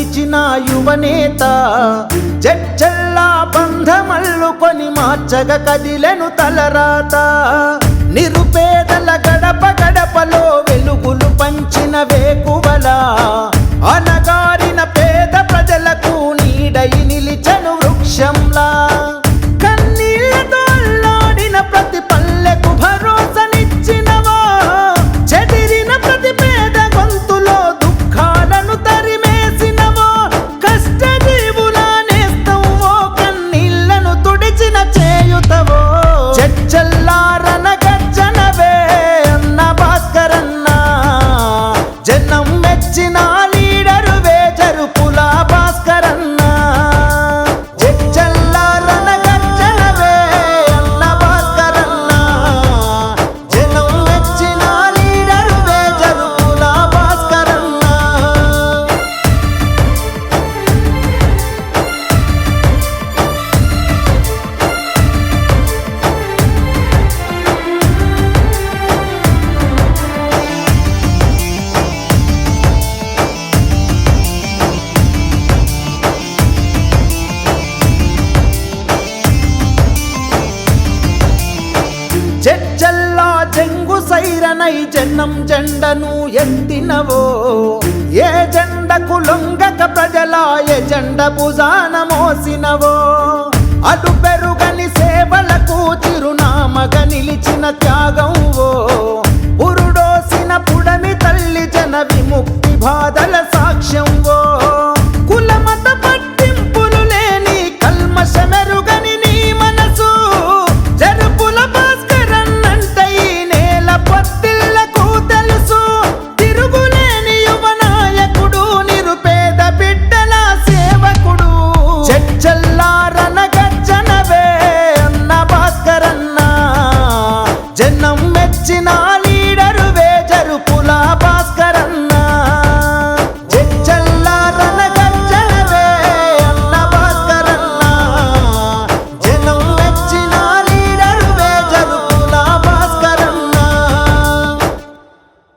నిలిచిన యువనేత జడ్జల్లా బంధమల్లుకొని మార్చగ కదిలెను తలరాత నిరుపేదల గడప గడపలో వెలుగులు పంచిన వేకువలా అనగారిన పేద ప్రజలకు నీడై నిలిచెను వృక్షంలా కన్నీళ్లతో అల్లాడిన ప్రతి పల్లెకు భరోసనిచ్చినవో చెదిరిన ప్రతి పేద గొంతులో దుఃఖాలను తరిమేసినవో కష్టజీవుల నేస్తవో కన్నీళ్లను తుడిచిన చేయుతవో చెచ్చల్లారన గర్జనవే అన్న భాస్కరన్న జనం మెచ్చిన లీడరు వేజరుపుల భాస్కరన్న చెచ్చల్లారన గర్జనవే అన్న భాస్కరన్న జనం మెచ్చిన లీడరు వేజరుపుల భాస్కరన్న జడ్జల్లా చెంగు సైరనై జనం జెండను ఎత్తినవో ఏ జెండకు లొంగక ప్రజల ఎజెండ భుజాన మోసినవో అటు పెరుగని సేవలకు చిరునామగా నిలిచిన త్యాగంవో పురుడోసిన పుడమి తల్లి జన విముక్తి బాధల సాక్ష్యంవో కులమత పట్టింపులు లేని కల్మషమెరుగని నీ మనసు జరుపుల భాస్కరన్నంటే ఈ నేల పత్తిళ్లకు తెలుసు తిరుగులేని యువ నాయకుడు నిరుపేద బిడ్డల సేవకుడు చెచ్చల్లారన గర్జనవే అన్న భాస్కరన్న జనం మెచ్చిన